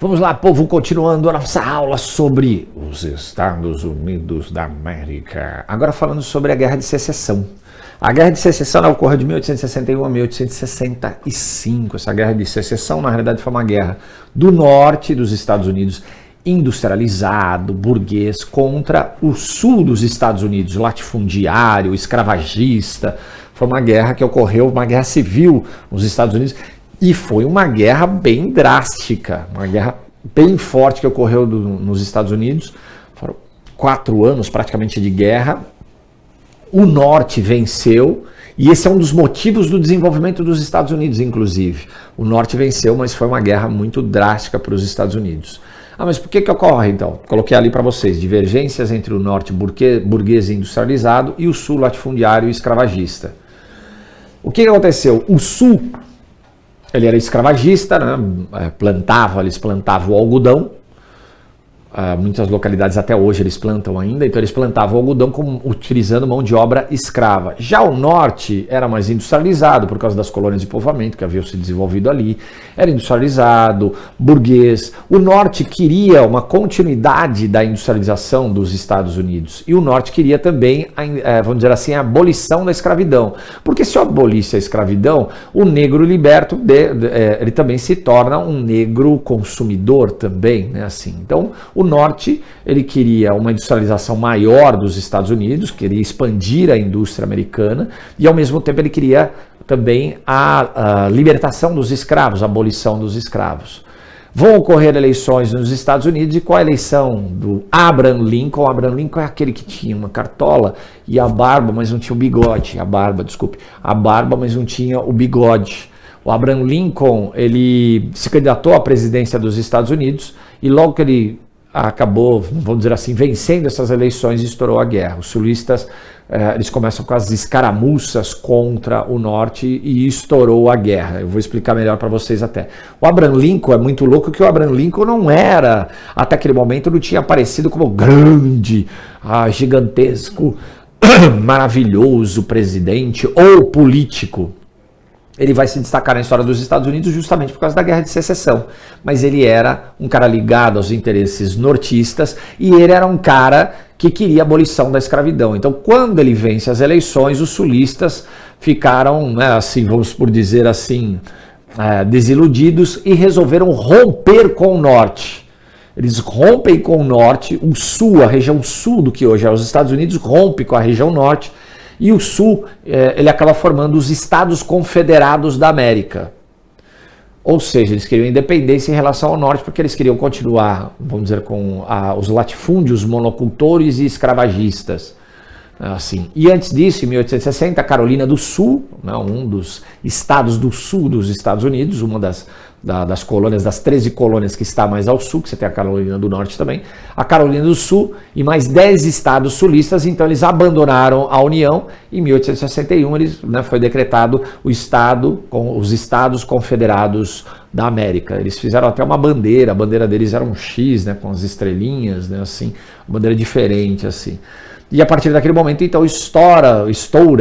Vamos lá, povo, continuando a nossa aula sobre os Estados Unidos da América. Agora falando sobre a Guerra de Secessão. A Guerra de Secessão ocorreu de 1861 a 1865. Essa Guerra de Secessão, na realidade, foi uma guerra do norte dos Estados Unidos, industrializado, burguês, contra o sul dos Estados Unidos, latifundiário, escravagista. Foi uma guerra que ocorreu, uma guerra civil nos Estados Unidos. E foi uma guerra bem drástica, uma guerra bem forte que ocorreu nos Estados Unidos. Foram 4 anos praticamente de guerra. O norte venceu, e esse é um dos motivos do desenvolvimento dos Estados Unidos, inclusive. O norte venceu, mas foi uma guerra muito drástica para os Estados Unidos. Ah, mas por que ocorre, então? Coloquei ali para vocês, divergências entre o norte burguês e industrializado e o sul latifundiário e escravagista. O que aconteceu? O sul... ele era escravagista, né? Eles plantavam o algodão. Muitas localidades até hoje eles plantam ainda, então eles plantavam o algodão utilizando mão de obra escrava. Já o norte era mais industrializado por causa das colônias de povoamento que haviam se desenvolvido ali, era industrializado, burguês. O norte queria uma continuidade da industrialização dos Estados Unidos e o norte queria também, vamos dizer assim, a abolição da escravidão. Porque se abolisse a escravidão, o negro liberto, ele também se torna um negro consumidor também, né? Assim, então, o norte, ele queria uma industrialização maior dos Estados Unidos, queria expandir a indústria americana e, ao mesmo tempo, ele queria também a libertação dos escravos, a abolição dos escravos. Vão ocorrer eleições nos Estados Unidos e qual a eleição do Abraham Lincoln? Abraham Lincoln é aquele que tinha uma cartola e a barba, mas não tinha o bigode. A barba, mas não tinha o bigode. O Abraham Lincoln, ele se candidatou à presidência dos Estados Unidos e logo que ele acabou, vamos dizer assim, vencendo essas eleições e estourou a guerra. Os sulistas, eles começam com as escaramuças contra o norte e estourou a guerra. Eu vou explicar melhor para vocês até. O Abraham Lincoln é muito louco que o Abraham Lincoln não era, até aquele momento, não tinha aparecido como grande, gigantesco, maravilhoso presidente ou político. Ele vai se destacar na história dos Estados Unidos justamente por causa da Guerra de Secessão. Mas ele era um cara ligado aos interesses nortistas e ele era um cara que queria a abolição da escravidão. Então, quando ele vence as eleições, os sulistas ficaram, né, assim, vamos por dizer assim, desiludidos e resolveram romper com o norte. Eles rompem com o norte, o sul, a região sul do que hoje é os Estados Unidos, rompe com a região norte. E o sul, ele acaba formando os Estados Confederados da América. Ou seja, eles queriam independência em relação ao norte, porque eles queriam continuar, vamos dizer, com os latifúndios, monocultores e escravagistas. Assim. E antes disso, em 1860, a Carolina do Sul, né, um dos estados do sul dos Estados Unidos, uma das colônias, das 13 colônias que está mais ao sul, que você tem a Carolina do Norte também, a Carolina do Sul e mais 10 estados sulistas, então eles abandonaram a União. Em 1861 foi decretado os Estados Confederados da América. Eles fizeram até uma bandeira, a bandeira deles era um X, né, com as estrelinhas, né, assim, uma bandeira diferente, assim. E a partir daquele momento, então, estoura,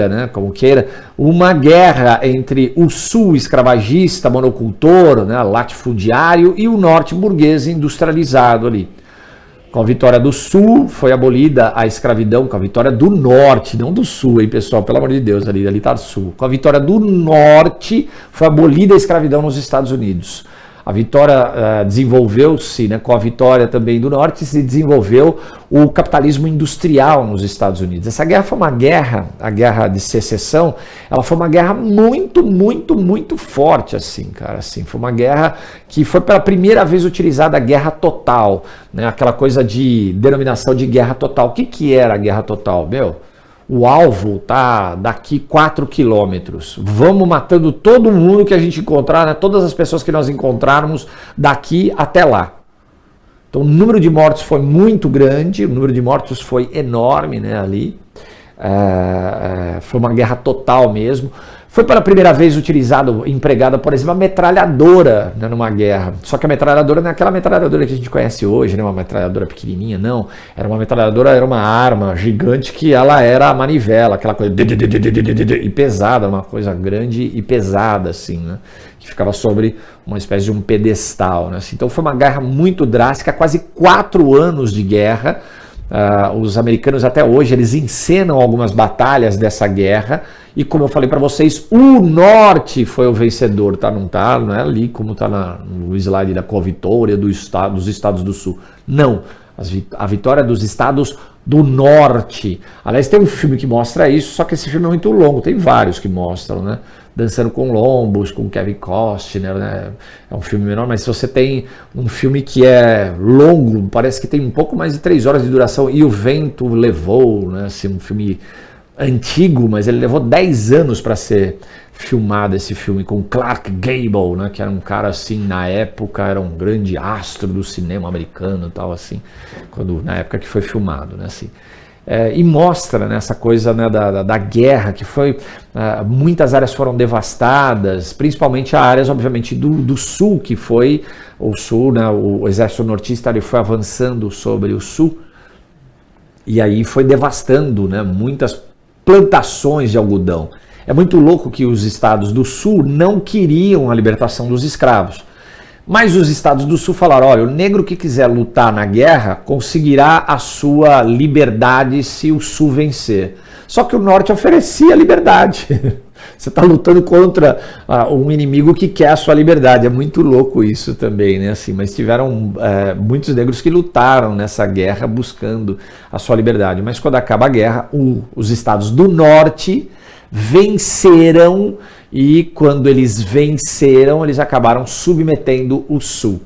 né, como queira, uma guerra entre o sul escravagista, monocultor, né, latifundiário, e o norte burguês industrializado ali. Com a vitória do sul, foi abolida a escravidão. Com a vitória do norte, não do sul, hein, pessoal, pelo amor de Deus, ali está do sul. Com a vitória do norte, foi abolida a escravidão nos Estados Unidos. A vitória desenvolveu-se, né, com a vitória também do norte, se desenvolveu o capitalismo industrial nos Estados Unidos. Essa guerra foi uma guerra, a Guerra de Secessão, ela foi uma guerra muito, muito, muito forte, assim, cara, assim. Foi uma guerra que foi pela primeira vez utilizada a guerra total, né, aquela coisa de denominação de guerra total. O que era a guerra total, meu? O alvo tá daqui 4 quilômetros. Vamos matando todo mundo que a gente encontrar, né? Todas as pessoas que nós encontrarmos daqui até lá. Então o número de mortos foi muito grande, o número de mortos foi enorme, né, ali. Foi uma guerra total mesmo. Foi pela primeira vez empregada, por exemplo, a metralhadora, né, numa guerra. Só que a metralhadora não é aquela metralhadora que a gente conhece hoje, né, uma metralhadora pequenininha, não. Era uma arma gigante que ela era a manivela, aquela coisa e pesada, uma coisa grande e pesada, assim, né, que ficava sobre uma espécie de um pedestal, né? Então foi uma guerra muito drástica, quase 4 anos de guerra. Os americanos até hoje, eles encenam algumas batalhas dessa guerra, e como eu falei para vocês, o norte foi o vencedor, tá? Não é ali como tá no slide da covitória dos estados do sul. Não, a vitória dos estados do norte. Aliás, tem um filme que mostra isso, só que esse filme é muito longo, tem vários que mostram, né? Dançando com Lombos, com Kevin Costner, né? É um filme menor, mas se você tem um filme que é longo, parece que tem um pouco mais de 3 horas de duração, E o Vento Levou, né? Assim, um filme antigo, mas ele levou 10 anos para ser filmado, esse filme, com Clark Gable, né? Que era um cara assim, na época, era um grande astro do cinema americano e tal, assim, na época que foi filmado, né? Assim. E mostra, né, essa coisa, né, da guerra, que foi, muitas áreas foram devastadas, principalmente áreas, obviamente, do sul, que foi o sul, né, o exército nortista ele foi avançando sobre o sul, e aí foi devastando, né, muitas plantações de algodão. É muito louco que os estados do sul não queriam a libertação dos escravos. Mas os estados do sul falaram, olha, o negro que quiser lutar na guerra conseguirá a sua liberdade se o sul vencer. Só que o norte oferecia liberdade. Você está lutando contra um inimigo que quer a sua liberdade. É muito louco isso também, né? Assim, mas tiveram muitos negros que lutaram nessa guerra buscando a sua liberdade. Mas quando acaba a guerra, os estados do norte venceram, e quando eles venceram, eles acabaram submetendo o sul.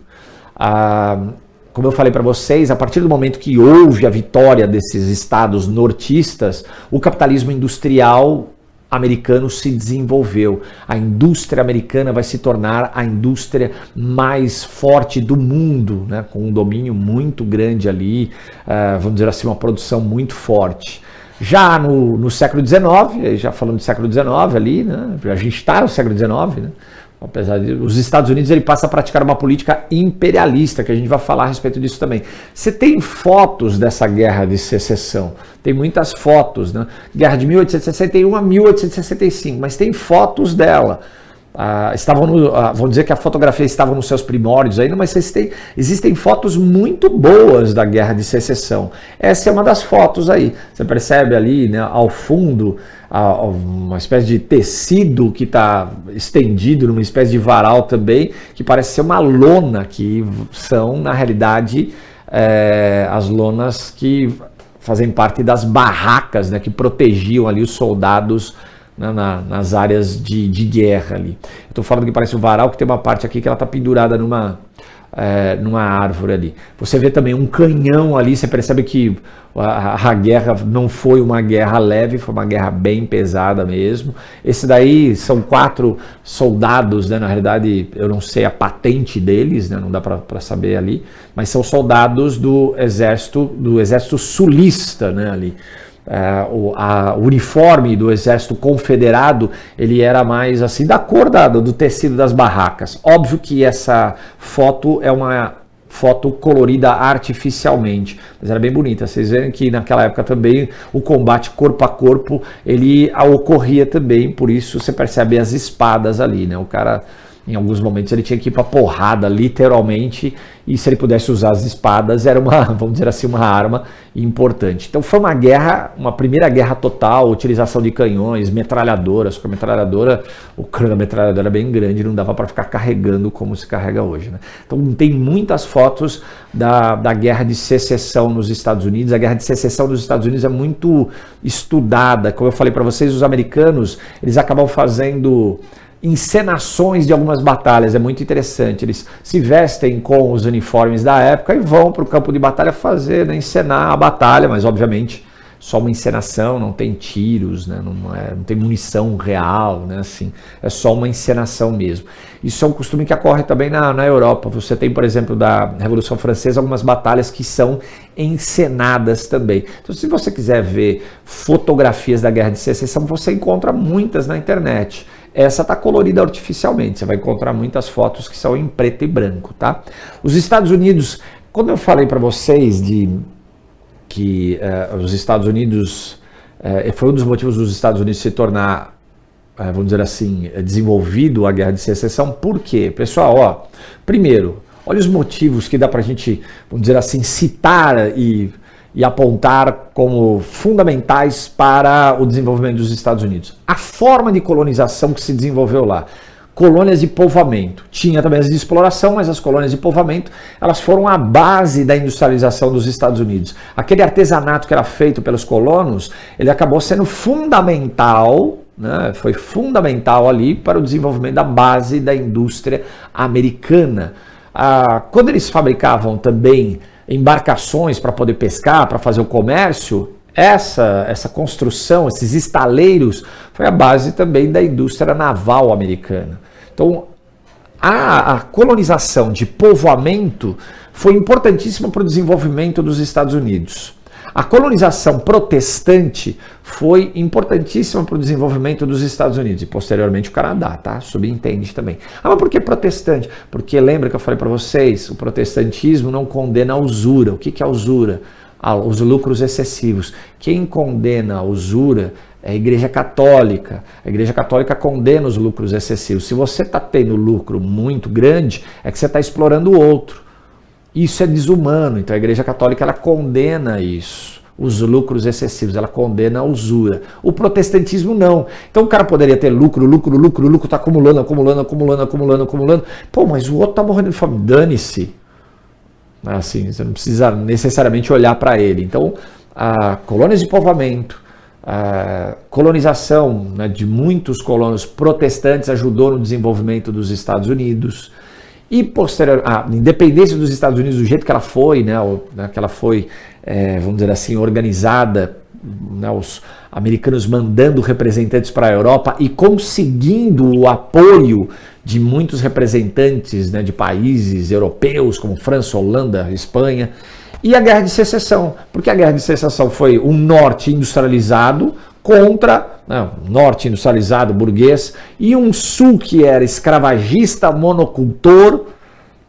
Como eu falei para vocês, a partir do momento que houve a vitória desses estados nortistas, o capitalismo industrial americano se desenvolveu. A indústria americana vai se tornar a indústria mais forte do mundo, né? Com um domínio muito grande ali, vamos dizer assim, uma produção muito forte. Já no século XIX, já falando do século XIX ali, né? A gente está no século XIX, né? Apesar de os Estados Unidos, ele passa a praticar uma política imperialista, que a gente vai falar a respeito disso também. Você tem fotos dessa guerra de secessão, tem muitas fotos, né? Guerra de 1861 a 1865, mas tem fotos dela. Vamos dizer que a fotografia estava nos seus primórdios ainda, mas existem fotos muito boas da Guerra de Secessão. Essa é uma das fotos aí. Você percebe ali, né, ao fundo, uma espécie de tecido que está estendido numa espécie de varal também, que parece ser uma lona, que são, na realidade, as lonas que fazem parte das barracas, né, que protegiam ali os soldados, né, nas áreas de guerra ali. Estou falando que parece um varal, que tem uma parte aqui que ela está pendurada numa árvore ali. Você vê também um canhão ali, você percebe que a guerra não foi uma guerra leve, foi uma guerra bem pesada mesmo. Esse daí são 4 soldados, né, na realidade eu não sei a patente deles, né, não dá para saber ali, mas são soldados do exército sulista, né, ali. O uniforme do exército confederado, ele era mais assim, da cor do tecido das barracas. Óbvio que essa foto é uma foto colorida artificialmente, mas era bem bonita. Vocês veem que naquela época também o combate corpo a corpo, ele ocorria também, por isso você percebe as espadas ali, né? O cara, em alguns momentos, ele tinha que ir para porrada, literalmente, e se ele pudesse usar as espadas, era vamos dizer assim, uma arma importante. Então foi uma primeira guerra total, utilização de canhões, metralhadoras, com a metralhadora, o cano da metralhadora é bem grande, não dava para ficar carregando como se carrega hoje, né? Então tem muitas fotos da guerra de secessão nos Estados Unidos. A guerra de secessão nos Estados Unidos é muito estudada. Como eu falei para vocês, os americanos, eles acabam fazendo encenações de algumas batalhas, é muito interessante. Eles se vestem com os uniformes da época e vão para o campo de batalha fazer, né, encenar a batalha, mas obviamente só uma encenação, não tem tiros, né, não tem munição real, né, assim, é só uma encenação mesmo. Isso é um costume que ocorre também na Europa. Você tem, por exemplo, da Revolução Francesa, algumas batalhas que são encenadas também. Então, se você quiser ver fotografias da Guerra de Secessão, você encontra muitas na internet. Essa está colorida artificialmente, você vai encontrar muitas fotos que são em preto e branco, tá? Os Estados Unidos, quando eu falei para vocês que os Estados Unidos, foi um dos motivos dos Estados Unidos se tornar vamos dizer assim, desenvolvido a Guerra de Secessão. Por quê? Pessoal, primeiro, olha os motivos que dá para a gente, vamos dizer assim, citar e apontar como fundamentais para o desenvolvimento dos Estados Unidos. A forma de colonização que se desenvolveu lá. Colônias de povoamento. Tinha também as de exploração, mas as colônias de povoamento, elas foram a base da industrialização dos Estados Unidos. Aquele artesanato que era feito pelos colonos, ele acabou sendo fundamental, né? Foi fundamental ali para o desenvolvimento da base da indústria americana. Quando eles fabricavam também embarcações para poder pescar, para fazer o comércio, essa construção, esses estaleiros, foi a base também da indústria naval americana. Então, a colonização de povoamento foi importantíssima para o desenvolvimento dos Estados Unidos. A colonização protestante foi importantíssima para o desenvolvimento dos Estados Unidos e posteriormente o Canadá, tá? Subentende também. Mas por que protestante? Porque lembra que eu falei para vocês, o protestantismo não condena a usura. O que é a usura? Os lucros excessivos. Quem condena a usura é a Igreja Católica. A Igreja Católica condena os lucros excessivos. Se você está tendo lucro muito grande, é que você está explorando o outro. Isso é desumano. Então a Igreja Católica ela condena isso, os lucros excessivos, ela condena a usura. O protestantismo não. Então o cara poderia ter lucro, está acumulando. Pô, mas o outro está morrendo de fome. Dane-se. Assim, você não precisa necessariamente olhar para ele. Então, a colônias de povoamento, a colonização, né, de muitos colonos protestantes ajudou no desenvolvimento dos Estados Unidos. E posteriormente, a independência dos Estados Unidos do jeito que ela foi, né, que ela foi, vamos dizer assim, organizada, né, os americanos mandando representantes para a Europa e conseguindo o apoio de muitos representantes, né, de países europeus como França, Holanda, Espanha, e a Guerra de Secessão, porque a Guerra de Secessão foi um norte industrializado contra um norte industrializado burguês e um sul que era escravagista, monocultor,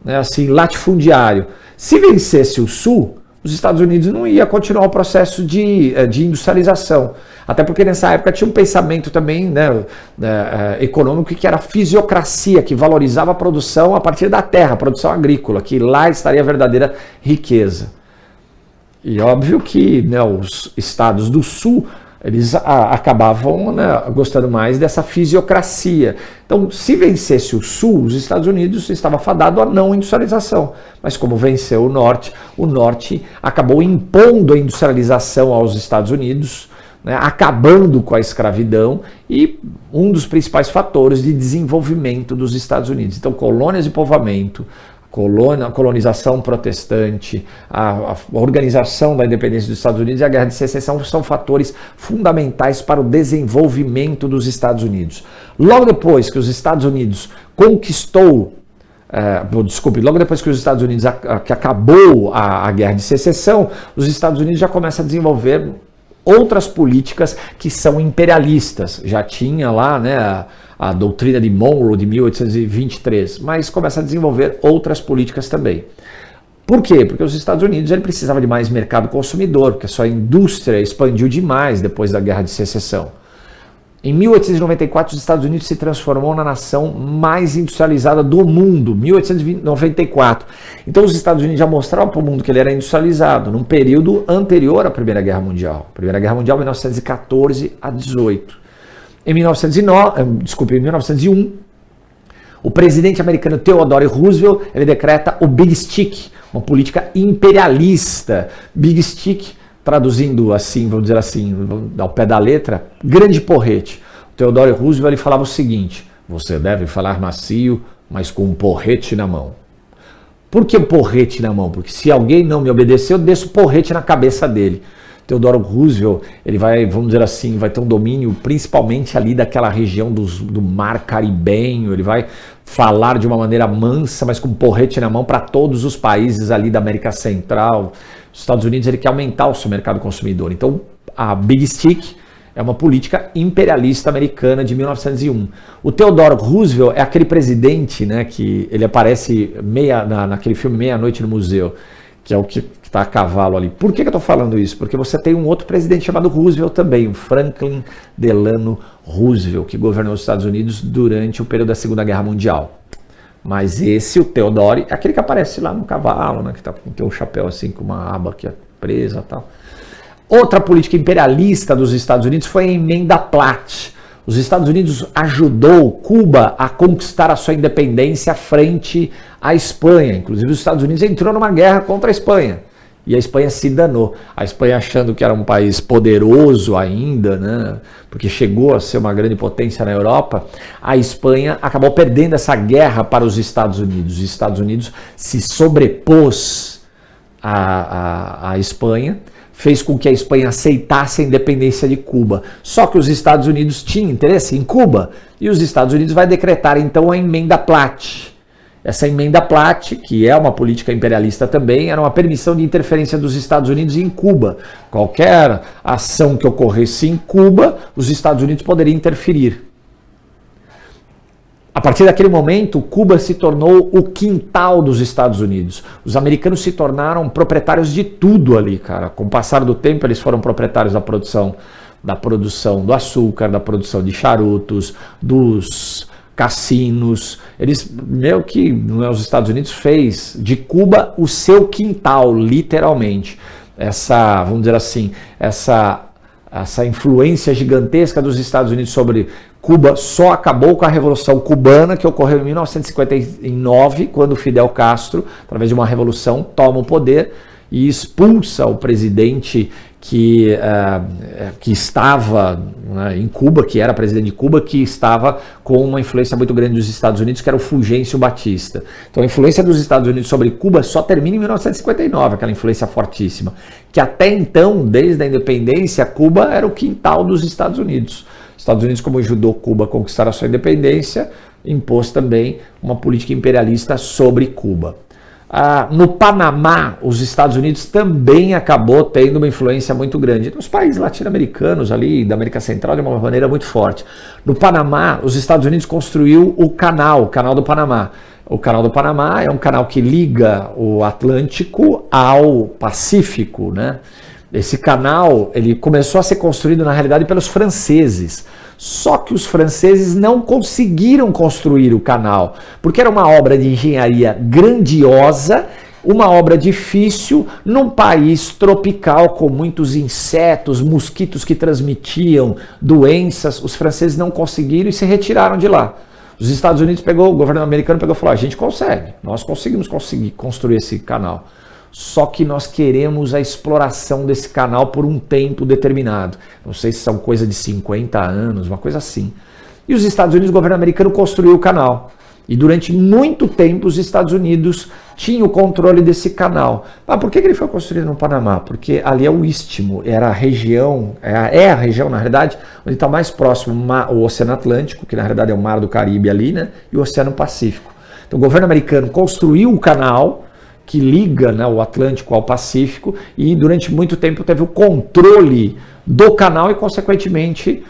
né, assim, latifundiário. Se vencesse o sul, os Estados Unidos não ia continuar o processo de industrialização. Até porque nessa época tinha um pensamento também, né, econômico que era a fisiocracia, que valorizava a produção a partir da terra, a produção agrícola, que lá estaria a verdadeira riqueza. E óbvio que, né, os estados do sul, eles acabavam, né, gostando mais dessa fisiocracia. Então, se vencesse o sul, os Estados Unidos estava fadado à não industrialização. Mas como venceu o norte acabou impondo a industrialização aos Estados Unidos, né, acabando com a escravidão e um dos principais fatores de desenvolvimento dos Estados Unidos. Então, colônias de povoamento, a colonização protestante, a organização da independência dos Estados Unidos e a Guerra de Secessão são fatores fundamentais para o desenvolvimento dos Estados Unidos. Logo depois que os Estados Unidos logo depois que os Estados Unidos que acabou a Guerra de Secessão, os Estados Unidos já começam a desenvolver outras políticas que são imperialistas. Já tinha lá, né, a doutrina de Monroe de 1823, mas começa a desenvolver outras políticas também. Por quê? Porque os Estados Unidos ele precisava de mais mercado consumidor, porque a sua indústria expandiu demais depois da Guerra de Secessão. Em 1894, os Estados Unidos se transformou na nação mais industrializada do mundo, 1894. Então os Estados Unidos já mostravam para o mundo que ele era industrializado, num período anterior à Primeira Guerra Mundial. Primeira Guerra Mundial, 1914 a 18. Em 1901, o presidente americano Theodore Roosevelt ele decreta o Big Stick, uma política imperialista. Big Stick, traduzindo assim, vamos dizer assim, ao pé da letra, grande porrete. O Theodore Roosevelt ele falava o seguinte: você deve falar macio, mas com um porrete na mão. Por que porrete na mão? Porque se alguém não me obedecer, eu desço porrete na cabeça dele. Theodore Roosevelt, ele vai, vamos dizer assim, vai ter um domínio principalmente ali daquela região do mar caribenho, ele vai falar de uma maneira mansa, mas com porrete na mão para todos os países ali da América Central. Os Estados Unidos ele quer aumentar o seu mercado consumidor. Então, a Big Stick é uma política imperialista americana de 1901. O Theodore Roosevelt é aquele presidente, né, que ele aparece naquele filme Meia-Noite no Museu, que é o que está a cavalo ali. Por que eu estou falando isso? Porque você tem um outro presidente chamado Roosevelt também, o Franklin Delano Roosevelt, que governou os Estados Unidos durante o período da Segunda Guerra Mundial. Mas esse, o Theodore, é aquele que aparece lá no cavalo, né, que tem um chapéu assim com uma aba aqui presa e tal. Outra política imperialista dos Estados Unidos foi a Emenda Platt. Os Estados Unidos ajudou Cuba a conquistar a sua independência frente à Espanha. Inclusive, os Estados Unidos entrou numa guerra contra a Espanha. E a Espanha se danou. A Espanha, achando que era um país poderoso ainda, né, porque chegou a ser uma grande potência na Europa, a Espanha acabou perdendo essa guerra para os Estados Unidos. Os Estados Unidos se sobrepôs à Espanha, fez com que a Espanha aceitasse a independência de Cuba. Só que os Estados Unidos tinham interesse em Cuba, e os Estados Unidos vai decretar então a Emenda Platt. Essa Emenda Platt, que é uma política imperialista também, era uma permissão de interferência dos Estados Unidos em Cuba. Qualquer ação que ocorresse em Cuba, os Estados Unidos poderiam interferir. A partir daquele momento, Cuba se tornou o quintal dos Estados Unidos. Os americanos se tornaram proprietários de tudo ali, cara. Com o passar do tempo, eles foram proprietários da produção do açúcar, da produção de charutos, dos cassinos. Eles, meio que os Estados Unidos fez de Cuba o seu quintal, literalmente. Essa, vamos dizer assim, essa influência gigantesca dos Estados Unidos sobre Cuba só acabou com a Revolução Cubana, que ocorreu em 1959, quando Fidel Castro, através de uma revolução, toma o poder e expulsa o presidente que estava, né, em Cuba, que era presidente de Cuba, que estava com uma influência muito grande dos Estados Unidos, que era o Fulgêncio Batista. Então a influência dos Estados Unidos sobre Cuba só termina em 1959, aquela influência fortíssima, que até então, desde a independência, Cuba era o quintal dos Estados Unidos. Os Estados Unidos, como ajudou Cuba a conquistar a sua independência, impôs também uma política imperialista sobre Cuba. No Panamá, os Estados Unidos também acabou tendo uma influência muito grande. Nos países latino-americanos ali, da América Central, de uma maneira muito forte. No Panamá, os Estados Unidos construiu o Canal do Panamá. O Canal do Panamá é um canal que liga o Atlântico ao Pacífico, né? Esse canal, ele começou a ser construído, na realidade, pelos franceses. Só que os franceses não conseguiram construir o canal, porque era uma obra de engenharia grandiosa, uma obra difícil, num país tropical com muitos insetos, mosquitos que transmitiam doenças. Os franceses não conseguiram e se retiraram de lá. Os Estados Unidos o governo americano pegou e falou: a gente consegue, nós conseguimos construir esse canal. Só que nós queremos a exploração desse canal por um tempo determinado. Não sei se são coisa de 50 anos, uma coisa assim. E os Estados Unidos, o governo americano construiu o canal. E durante muito tempo os Estados Unidos tinham o controle desse canal. Por que ele foi construído no Panamá? Porque ali é o istmo, era a região, é a região, na realidade, onde está mais próximo o Oceano Atlântico, que na realidade é o Mar do Caribe ali, né? E o Oceano Pacífico. Então o governo americano construiu o canal que liga, né, o Atlântico ao Pacífico, e durante muito tempo teve o controle do canal e, consequentemente,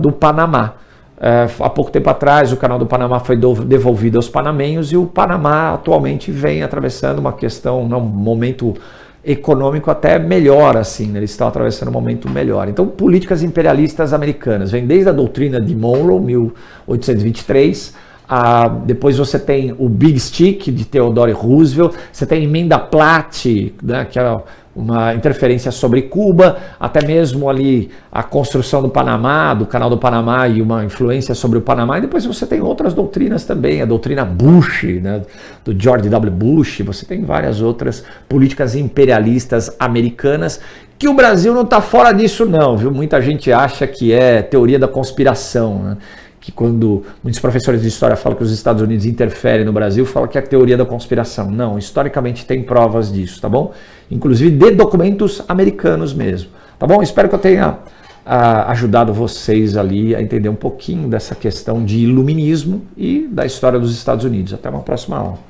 do Panamá. Há pouco tempo atrás, o canal do Panamá foi devolvido aos panamenhos, e o Panamá atualmente vem atravessando um momento econômico até melhor, assim, né? Eles estão atravessando um momento melhor. Então, políticas imperialistas americanas, vem desde a doutrina de Monroe, 1823, depois você tem o Big Stick, de Theodore Roosevelt, você tem a Emenda Platt, né, que era uma interferência sobre Cuba, até mesmo ali a construção do Panamá, do Canal do Panamá, e uma influência sobre o Panamá, e depois você tem outras doutrinas também, a doutrina Bush, né, do George W. Bush, você tem várias outras políticas imperialistas americanas, que o Brasil não está fora disso não, viu? Muita gente acha que é teoria da conspiração, né? Que quando muitos professores de história falam que os Estados Unidos interferem no Brasil, falam que é a teoria da conspiração. Não, historicamente tem provas disso, tá bom? Inclusive de documentos americanos mesmo, tá bom? Espero que eu tenha ajudado vocês ali a entender um pouquinho dessa questão de iluminismo e da história dos Estados Unidos. Até uma próxima aula.